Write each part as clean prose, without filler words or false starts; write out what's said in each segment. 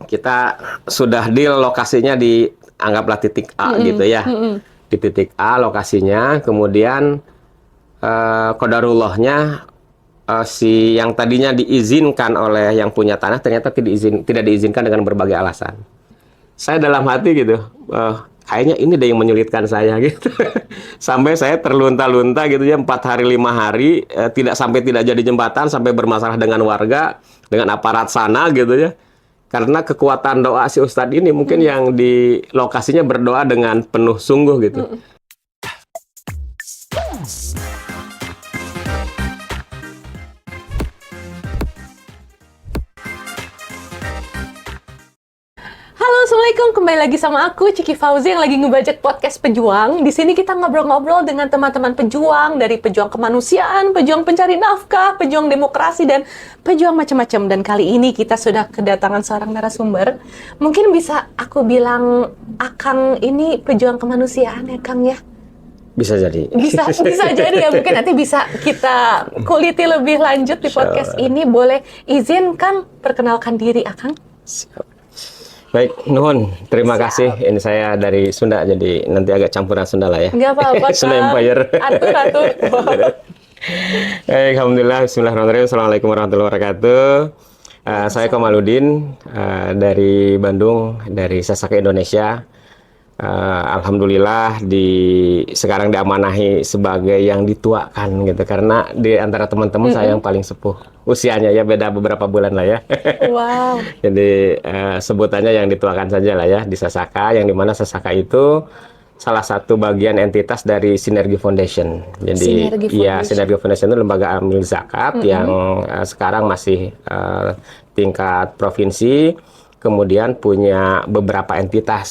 kita sudah deal lokasinya di anggaplah titik A gitu ya. Di titik A lokasinya, kemudian qadarullahnya si yang tadinya diizinkan oleh yang punya tanah ternyata tidak diizinkan dengan berbagai alasan. Saya dalam hati gitu, kayaknya ini deh yang menyulitkan saya gitu. Sampai saya terlunta-lunta gitu ya 4 hari 5 hari tidak jadi jembatan, sampai bermasalah dengan warga, dengan aparat sana gitu ya. Karena kekuatan doa si Ustadz ini mungkin yang di lokasinya berdoa dengan penuh sungguh gitu. Halo, Assalamualaikum. Kembali lagi sama aku, Ciki Fauzi, yang lagi ngebajak podcast Pejuang. Di sini kita ngobrol-ngobrol dengan teman-teman pejuang, dari pejuang kemanusiaan, pejuang pencari nafkah, pejuang demokrasi, dan pejuang macam-macam. Dan kali ini kita sudah kedatangan seorang narasumber. Mungkin bisa aku bilang, Akang ini pejuang kemanusiaan ya, Kang ya? Bisa jadi. Bisa jadi ya. Mungkin nanti bisa kita kuliti lebih lanjut di podcast ini. Boleh izin, Kang, perkenalkan diri, Akang? Siap. Baik, nuhun. Terima kasih. Ini saya dari Sunda, jadi nanti agak campuran Sunda lah ya. Nggak apa-apa, Sunda Empire. Atur. Alhamdulillah, bismillahirrahmanirrahim. Assalamualaikum warahmatullahi wabarakatuh. Saya Komaludin dari Bandung, dari Sasaka Indonesia. Alhamdulillah sekarang diamanahi sebagai yang dituakan gitu, karena di antara teman-teman saya yang paling sepuh usianya, ya beda beberapa bulan lah ya. Wow. Jadi sebutannya yang dituakan saja lah ya di Sasaka, yang dimana Sasaka itu salah satu bagian entitas dari Sinergi Foundation. Jadi Sinergi Foundation itu lembaga amil zakat yang sekarang masih tingkat provinsi. Kemudian punya beberapa entitas,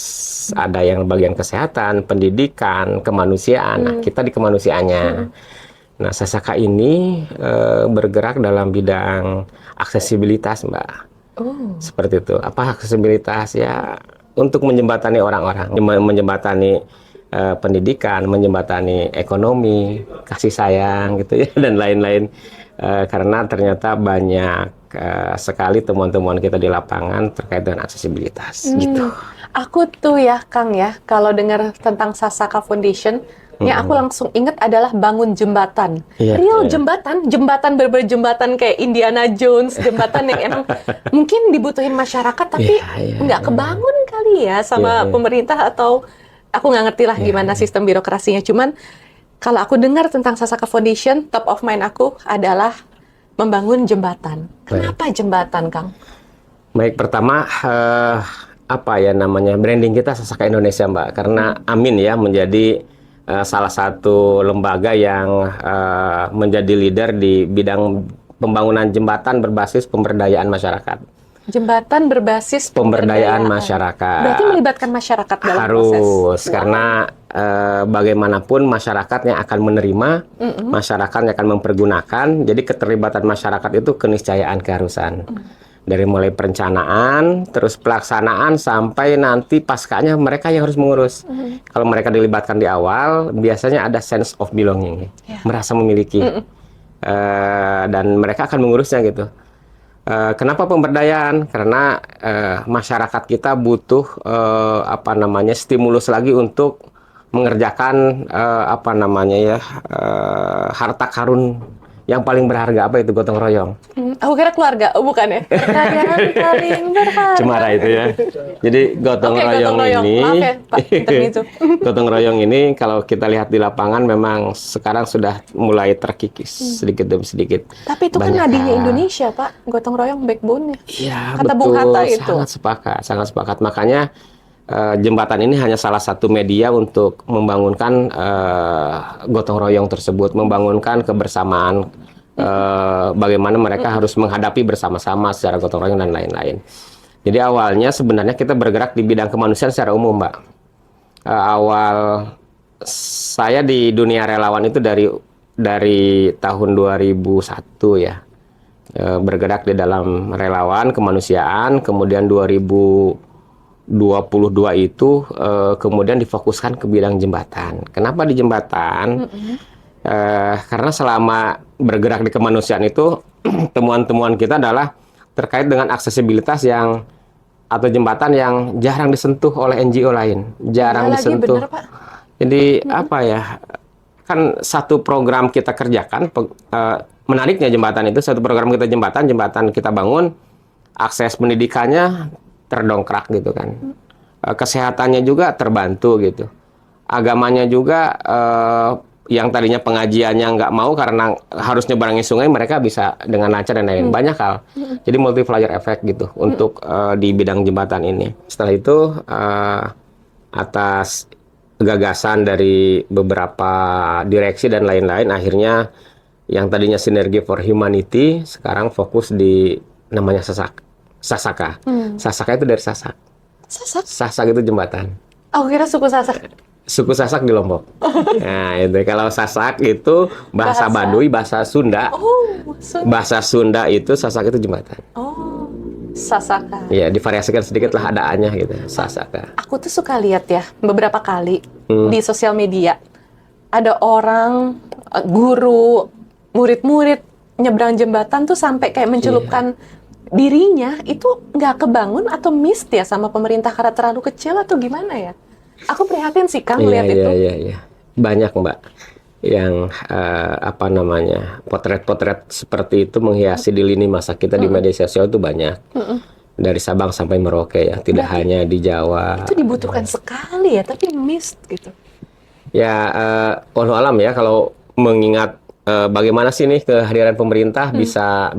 ada yang bagian kesehatan, pendidikan, kemanusiaan. Nah, kita di kemanusiaannya. Nah, Sasaka ini bergerak dalam bidang aksesibilitas, Mbak. Seperti itu. Apa aksesibilitas? Ya, untuk menjembatani orang-orang, menjembatani pendidikan, menjembatani ekonomi, kasih sayang, gitu ya, dan lain-lain. Karena ternyata banyak sekali temuan-temuan kita di lapangan terkait dengan aksesibilitas gitu. Aku tuh ya, Kang ya, kalau dengar tentang Sasaka Foundation, yang aku langsung ingat adalah bangun jembatan. Jembatan berjembatan kayak Indiana Jones, jembatan yang emang mungkin dibutuhin masyarakat, tapi nggak kebangun kali ya sama pemerintah, atau aku nggak ngerti lah gimana sistem birokrasinya. Cuman kalau aku dengar tentang Sasaka Foundation, top of mind aku adalah membangun jembatan. Kenapa jembatan, Kang? Baik, pertama apa ya namanya, branding kita Sasaka Indonesia, Mbak. Karena Amin ya menjadi salah satu lembaga yang menjadi leader di bidang pembangunan jembatan berbasis pemberdayaan masyarakat. Jembatan berbasis pemberdayaan masyarakat. Berarti melibatkan masyarakat dalam harus, proses. Karena bagaimanapun masyarakatnya akan menerima, masyarakatnya akan mempergunakan. Jadi keterlibatan masyarakat itu keniscayaan, keharusan. Dari mulai perencanaan, terus pelaksanaan, sampai nanti paskanya mereka yang harus mengurus. Kalau mereka dilibatkan di awal, biasanya ada sense of belonging, merasa memiliki, dan mereka akan mengurusnya gitu. Kenapa pemberdayaan? Karena masyarakat kita butuh stimulus lagi untuk mengerjakan harta karun yang paling berharga. Apa itu? Gotong royong. Aku kira keluarga, bukan ya? Yang paling berharga. Cemara itu ya. Jadi gotong royong ini, maaf ya, Pak, itu. Gotong royong ini kalau kita lihat di lapangan memang sekarang sudah mulai terkikis sedikit demi sedikit. Tapi itu kan nadinya Indonesia, Pak. Gotong royong backbone-nya. Iya, kata betul. Bung Hatta itu. Sangat sepakat. Makanya jembatan ini hanya salah satu media untuk membangunkan gotong royong tersebut, membangunkan kebersamaan, bagaimana mereka harus menghadapi bersama-sama secara gotong royong dan lain-lain. Jadi awalnya sebenarnya kita bergerak di bidang kemanusiaan secara umum, Mbak. Awal saya di dunia relawan itu dari tahun 2001 ya, bergerak di dalam relawan kemanusiaan. Kemudian 2022 itu kemudian difokuskan ke bidang jembatan. Kenapa di jembatan? Karena selama bergerak di kemanusiaan itu temuan-temuan kita adalah terkait dengan aksesibilitas yang atau jembatan yang jarang disentuh oleh NGO lain, jarang disentuh. Bener, Pak. Jadi apa ya? Kan satu program kita kerjakan, menariknya jembatan itu satu program kita jembatan kita bangun, akses pendidikannya terdongkrak gitu kan, kesehatannya juga terbantu gitu, agamanya juga yang tadinya pengajiannya nggak mau karena harus nyeberangi sungai, mereka bisa dengan lancar dan lain-lain. Banyak hal. Jadi multiplier effect gitu untuk di bidang jembatan ini. Setelah itu atas gagasan dari beberapa direksi dan lain-lain, akhirnya yang tadinya Sinergi for Humanity sekarang fokus di namanya Sasaka. Sasaka itu dari Sasak. Sasak itu jembatan. Aku kira suku Sasak. Suku Sasak di Lombok. Nah, itu kalau Sasak itu bahasa Baduy, bahasa Sunda. Bahasa Sunda itu Sasak itu jembatan. Sasaka. Iya, divariasikan sedikit lah adaannya gitu, Sasaka. Aku tuh suka lihat ya beberapa kali di sosial media ada orang, guru, murid-murid nyebrang jembatan tuh sampai kayak mencelupkan dirinya, itu nggak kebangun atau missed ya sama pemerintah karena terlalu kecil atau gimana ya? Aku prihatin sih Kang melihat itu. Iya. Banyak Mbak yang apa namanya, potret-potret seperti itu menghiasi di lini masa kita di media sosial itu banyak. Dari Sabang sampai Merauke ya, tidak hanya di Jawa. Itu dibutuhkan sekali ya, tapi missed gitu. Ya, wallahu alam ya, kalau mengingat bagaimana sih nih kehadiran pemerintah bisa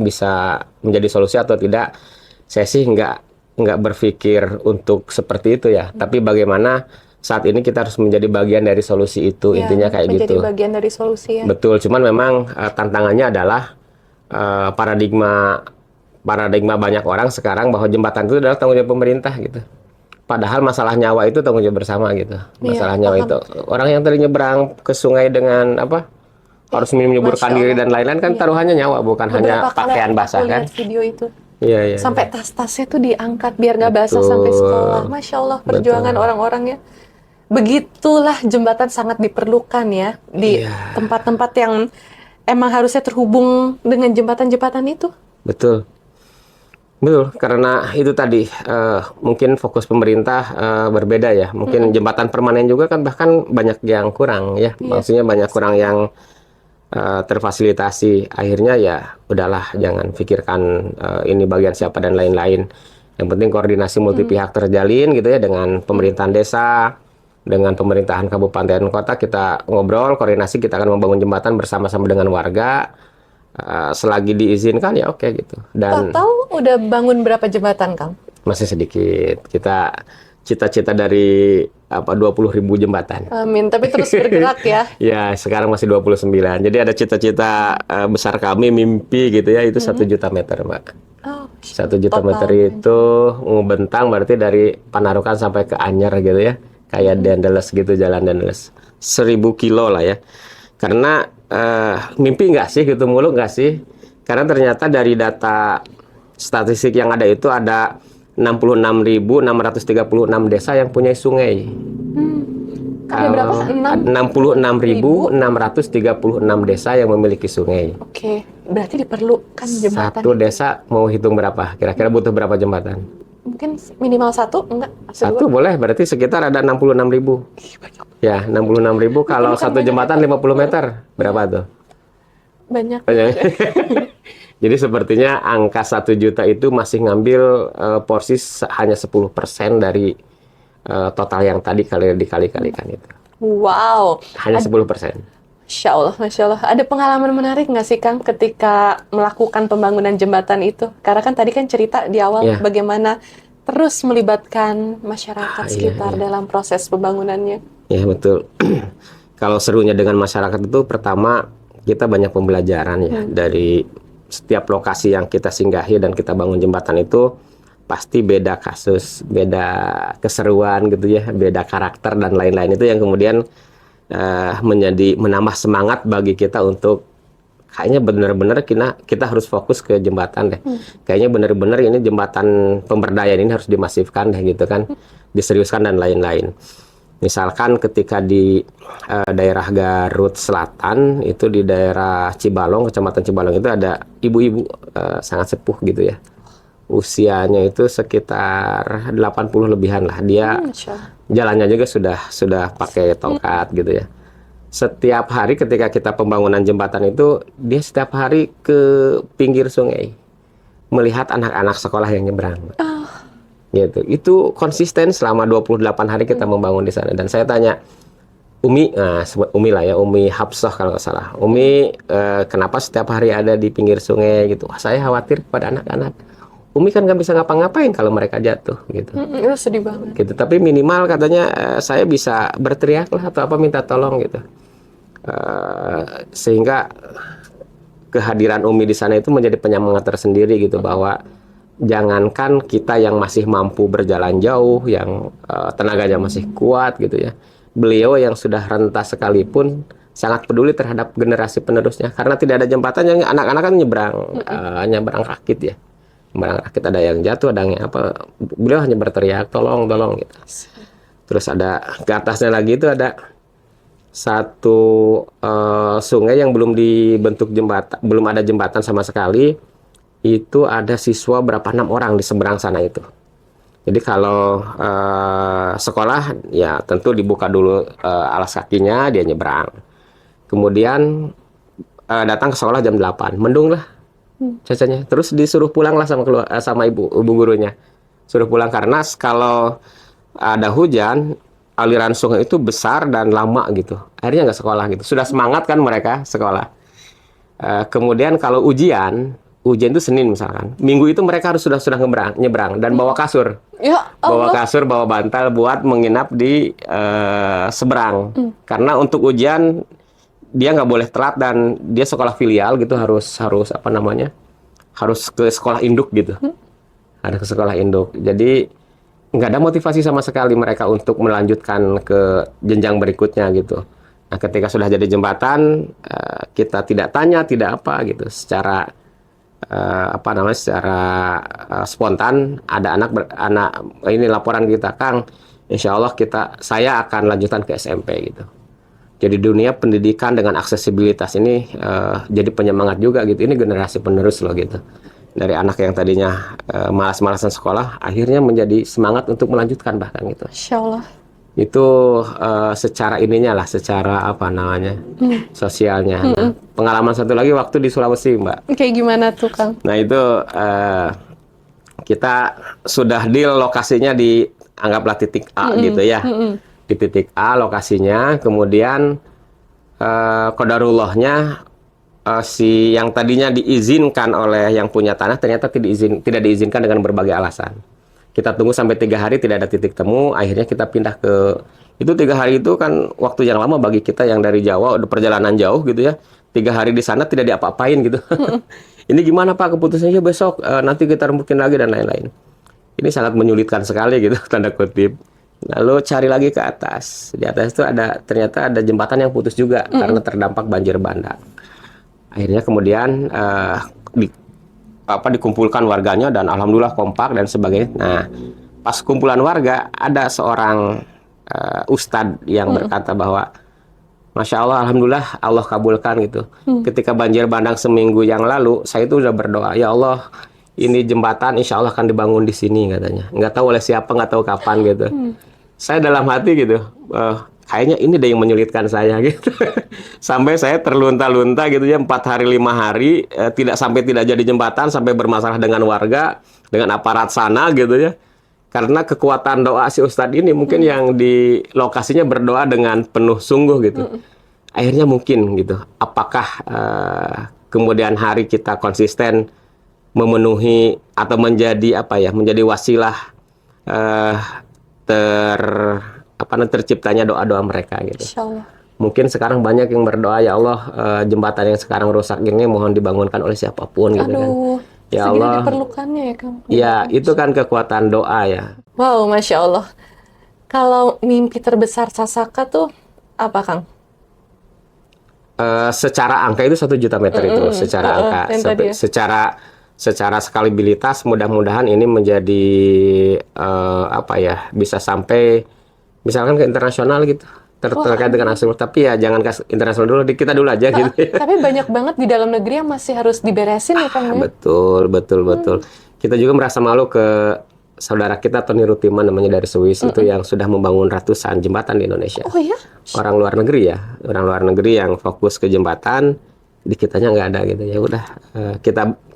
menjadi solusi atau tidak, saya sih nggak berpikir untuk seperti itu ya. Tapi bagaimana saat ini kita harus menjadi bagian dari solusi itu, intinya kayak gitu. Menjadi bagian dari solusi ya. Betul, cuman memang tantangannya adalah paradigma banyak orang sekarang bahwa jembatan itu adalah tanggung jawab pemerintah gitu. Padahal masalah nyawa itu tanggung jawab bersama gitu. Masalah nyawa itu. Orang yang tadi nyebrang ke sungai dengan apa? Harus menyuburkan diri dan lain-lain kan taruhannya nyawa, bukan hanya pakaian basah kan. Video itu. Iya. Sampai tas-tasnya tuh diangkat biar nggak basah sampai sekolah. Masya Allah perjuangan orang-orangnya. Begitulah jembatan sangat diperlukan ya di tempat-tempat yang emang harusnya terhubung dengan jembatan-jembatan itu. Betul, karena itu tadi mungkin fokus pemerintah berbeda ya. Mungkin jembatan permanen juga kan bahkan banyak yang kurang ya. Maksudnya banyak kurang yang terfasilitasi. Akhirnya ya udahlah, jangan pikirkan ini bagian siapa dan lain-lain. Yang penting koordinasi multi pihak terjalin gitu ya, dengan pemerintahan desa, dengan pemerintahan kabupaten kota, kita ngobrol, koordinasi, kita akan membangun jembatan bersama-sama dengan warga. Selagi diizinkan ya oke gitu. Dan total udah bangun berapa jembatan, Kang? Masih sedikit. Kita cita-cita dari 20.000 jembatan. Amin, tapi terus bergerak ya. Ya, sekarang masih 29. Jadi ada cita-cita besar kami, mimpi gitu ya, itu 1 juta meter, Mbak. 1 juta meter itu ngebentang berarti dari Panarukan sampai ke Anyer gitu ya. Kayak Dendeles gitu, jalan Dendeles. 1000 kilo lah ya. Karena mimpi nggak sih gitu mulu, nggak sih? Karena ternyata dari data statistik yang ada itu ada 66.636 desa yang punya sungai. Ada berapa? 66.636 desa yang memiliki sungai. Oke, berarti diperlukan jembatan. Satu desa mau hitung berapa? Kira-kira butuh berapa jembatan? Mungkin minimal 1, enggak? Satu boleh, berarti sekitar ada 66.000. Ya, 66.000 kalau satu jembatan 50 meter. Berapa tuh? Banyak. Jadi sepertinya angka 1 juta itu masih ngambil porsi hanya 10% dari total yang tadi dikali-kalikan itu. Wow. Hanya 10%. Masya Allah. Ada pengalaman menarik nggak sih, Kang, ketika melakukan pembangunan jembatan itu? Karena kan tadi kan cerita di awal bagaimana terus melibatkan masyarakat sekitar dalam proses pembangunannya. Ya, betul. Kalau serunya dengan masyarakat itu, pertama kita banyak pembelajaran ya dari setiap lokasi yang kita singgahi dan kita bangun jembatan itu. Pasti beda kasus, beda keseruan gitu ya, beda karakter dan lain-lain, itu yang kemudian menambah semangat bagi kita untuk kayaknya benar-benar kita harus fokus ke jembatan deh. Kayaknya benar-benar ini jembatan pemberdayaan ini harus dimasifkan deh gitu kan, diseriuskan dan lain-lain. Misalkan ketika di daerah Garut Selatan, itu di daerah Cibalong, Kecamatan Cibalong itu ada ibu-ibu sangat sepuh gitu ya. usianya itu sekitar 80 lebihan lah. Dia jalannya juga sudah pakai tongkat gitu ya. Setiap hari ketika kita pembangunan jembatan itu, dia setiap hari ke pinggir sungai melihat anak-anak sekolah yang nyebrang. Gitu. Itu konsisten selama 28 hari kita membangun di sana. Dan saya tanya Umi, sebut Umi lah ya, Umi Hapsah kalau nggak salah. Umi, kenapa setiap hari ada di pinggir sungai gitu? Wah, saya khawatir kepada anak-anak. Umi kan nggak bisa ngapa-ngapain kalau mereka jatuh gitu. Itu sedih banget. Gitu. Tapi minimal katanya saya bisa berteriak lah atau apa minta tolong gitu. Sehingga kehadiran Umi di sana itu menjadi penyemangat tersendiri gitu, bahwa jangankan kita yang masih mampu berjalan jauh, yang tenaganya masih kuat gitu ya, beliau yang sudah renta sekalipun sangat peduli terhadap generasi penerusnya, karena tidak ada jembatan, yang anak-anak kan nyebrang rakit ya, nyebrang rakit, ada yang jatuh, ada yang apa, beliau hanya berteriak tolong gitu. Terus ada ke atasnya lagi itu ada satu sungai yang belum dibentuk jembatan, belum ada jembatan sama sekali. Itu ada siswa berapa 6 orang di seberang sana itu. Jadi kalau sekolah ya tentu dibuka dulu alas kakinya, dia nyebrang. Kemudian datang ke sekolah jam 8, mendung lah cuacanya. Terus disuruh pulang lah sama ibu gurunya. Suruh pulang karena kalau ada hujan, aliran sungai itu besar dan lama gitu. Akhirnya nggak sekolah gitu. Sudah semangat kan mereka sekolah. Kemudian kalau ujian itu Senin misalkan. Minggu itu mereka harus sudah nyebrang dan bawa kasur. Ya Allah. Bawa kasur, bawa bantal buat menginap di seberang. Karena untuk ujian dia nggak boleh telat dan dia sekolah filial gitu, harus apa namanya? Harus ke sekolah induk gitu. Ada ke sekolah induk. Jadi nggak ada motivasi sama sekali mereka untuk melanjutkan ke jenjang berikutnya gitu. Nah, ketika sudah jadi jembatan, kita tidak tanya, tidak apa gitu, secara secara spontan ada anak ini laporan kita, Kang, insya Allah saya akan lanjutkan ke SMP gitu. Jadi dunia pendidikan dengan aksesibilitas ini jadi penyemangat juga gitu. Ini generasi penerus loh gitu. Dari anak yang tadinya malas-malasan sekolah, akhirnya menjadi semangat untuk melanjutkan bahkan gitu. Insya Allah. Itu secara ininya lah, secara apa namanya, sosialnya. Nah, pengalaman satu lagi waktu di Sulawesi, Mbak. Kayak gimana tuh, Kang? Nah itu kita sudah deal lokasinya di anggaplah titik A gitu ya. Di titik A lokasinya, kemudian qadarullahnya si yang tadinya diizinkan oleh yang punya tanah ternyata tidak diizinkan dengan berbagai alasan. Kita tunggu sampai 3 hari tidak ada titik temu, akhirnya kita pindah ke itu. 3 hari itu kan waktu yang lama bagi kita yang dari Jawa, udah perjalanan jauh gitu ya. 3 hari di sana tidak diapa-apain gitu. Ini gimana Pak keputusannya? Besok nanti kita rembukin lagi dan lain-lain. Ini sangat menyulitkan sekali gitu, tanda kutip. Lalu cari lagi ke atas. Di atas itu ternyata ada jembatan yang putus juga karena terdampak banjir bandang. Akhirnya kemudian dikumpulkan warganya dan alhamdulillah kompak dan sebagainya. Nah, pas kumpulan warga ada seorang ustadz yang berkata bahwa Masya Allah, alhamdulillah Allah kabulkan gitu. Ketika banjir bandang seminggu yang lalu, saya itu udah berdoa, ya Allah, ini jembatan insya Allah akan dibangun di sini katanya. Nggak tahu oleh siapa, nggak tahu kapan gitu. Saya dalam hati gitu, kayaknya ini deh yang menyulitkan saya gitu. Sampai saya terlunta-lunta gitu ya, 4 hari 5 hari tidak jadi jembatan, sampai bermasalah dengan warga, dengan aparat sana gitu ya. Karena kekuatan doa si Ustadz ini mungkin yang di lokasinya berdoa dengan penuh sungguh gitu. Akhirnya mungkin gitu. Apakah kemudian hari kita konsisten memenuhi atau menjadi menjadi wasilah terciptanya doa-doa mereka gitu. Insyaallah. Mungkin sekarang banyak yang berdoa, ya Allah, jembatan yang sekarang rusak ini mohon dibangunkan oleh siapapun gitu kan. Ya Allah, diperlukannya ya Kang. Ya, itu kan kekuatan doa ya. Wow, Masya Allah. Kalau mimpi terbesar Sasaka tuh apa, Kang? Secara angka itu 1 juta meter itu, secara angka. Secara skalibilitas mudah-mudahan ini menjadi bisa sampai misalkan ke internasional gitu. Terkait dengan aksi, tapi ya jangan ke internasional dulu, di kita dulu aja gitu. Tapi banyak banget di dalam negeri yang masih harus diberesin ya Kang. Betul. kita juga merasa malu ke saudara kita Tony Rutiman namanya dari Swiss itu yang sudah membangun ratusan jembatan di Indonesia. Oh iya? Orang luar negeri ya, orang luar negeri yang fokus ke jembatan, di kitanya nggak ada gitu. Ya udah,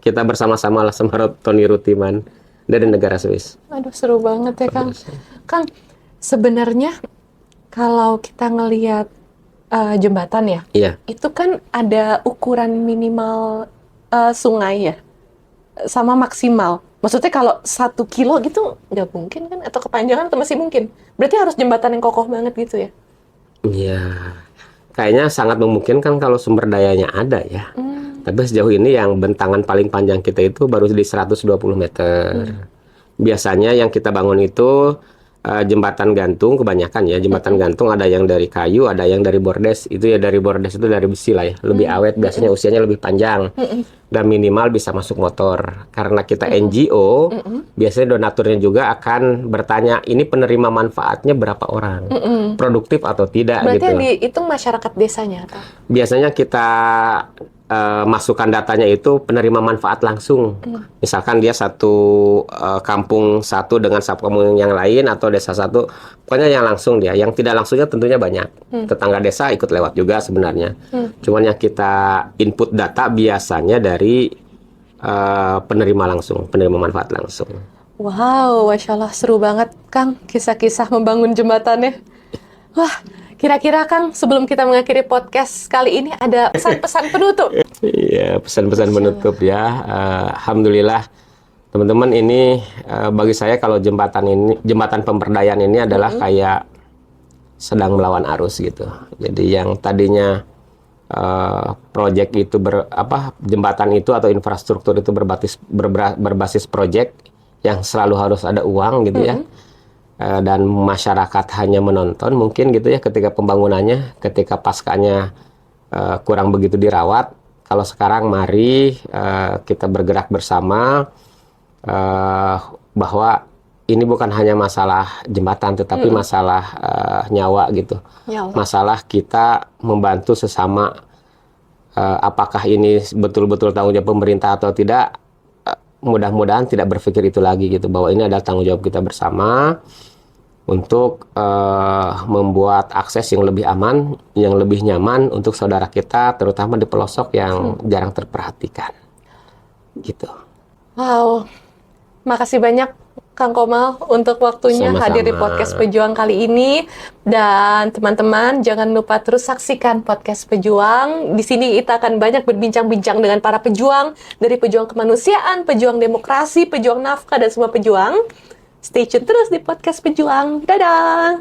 kita bersama-sama lah sama Tony Rutiman dari negara Swiss. Aduh, seru banget ya Kang. Kang, sebenarnya kalau kita ngelihat jembatan ya, Iya. itu kan ada ukuran minimal sungai ya, sama maksimal. Maksudnya kalau 1 kilo gitu nggak mungkin kan? Atau kepanjangan atau masih mungkin? Berarti harus jembatan yang kokoh banget gitu ya? Iya, kayaknya sangat memungkinkan kalau sumber dayanya ada ya. Tapi sejauh ini yang bentangan paling panjang kita itu baru di 120 meter. Biasanya yang kita bangun itu jembatan gantung kebanyakan ya. Jembatan gantung ada yang dari kayu, ada yang dari bordes. Itu ya dari bordes itu dari besi lah ya. Lebih awet, biasanya usianya lebih panjang. Dan minimal bisa masuk motor. Karena kita NGO, biasanya donaturnya juga akan bertanya, ini penerima manfaatnya berapa orang? Produktif atau tidak Berarti gitu. yang dihitung masyarakat desanya atau? Biasanya kita masukkan datanya itu penerima manfaat langsung. Misalkan dia satu kampung satu dengan satu kampung yang lain atau desa satu, pokoknya yang langsung dia. Yang tidak langsungnya tentunya banyak. Tetangga desa ikut lewat juga sebenarnya. Cuman yang kita input data biasanya dari penerima langsung, penerima manfaat langsung. Wow, Masya Allah, seru banget Kang kisah-kisah membangun jembatannya. Wah, kira-kira Kang, sebelum kita mengakhiri podcast kali ini ada pesan-pesan penutup? Iya, pesan-pesan penutup ya. Alhamdulillah, teman-teman, ini bagi saya kalau jembatan pemberdayaan ini adalah kayak sedang melawan arus gitu. Jadi yang tadinya proyek itu jembatan itu atau infrastruktur itu berbasis proyek yang selalu harus ada uang gitu ya. Dan masyarakat hanya menonton mungkin gitu ya ketika pembangunannya, ketika paskanya kurang begitu dirawat. Kalau sekarang mari kita bergerak bersama bahwa ini bukan hanya masalah jembatan tetapi masalah nyawa gitu. Masalah kita membantu sesama, apakah ini betul-betul tanggung jawab pemerintah atau tidak. Mudah-mudahan tidak berpikir itu lagi gitu, bahwa ini adalah tanggung jawab kita bersama untuk membuat akses yang lebih aman, yang lebih nyaman untuk saudara kita, terutama di pelosok yang jarang terperhatikan. Gitu. Wow, makasih banyak Kang Komal untuk waktunya hadir di podcast Pejuang kali ini. Dan teman-teman jangan lupa terus saksikan podcast Pejuang. Di sini kita akan banyak berbincang-bincang dengan para pejuang, dari pejuang kemanusiaan, pejuang demokrasi, pejuang nafkah, dan semua pejuang. Stay tune terus di podcast Pejuang. Dadah!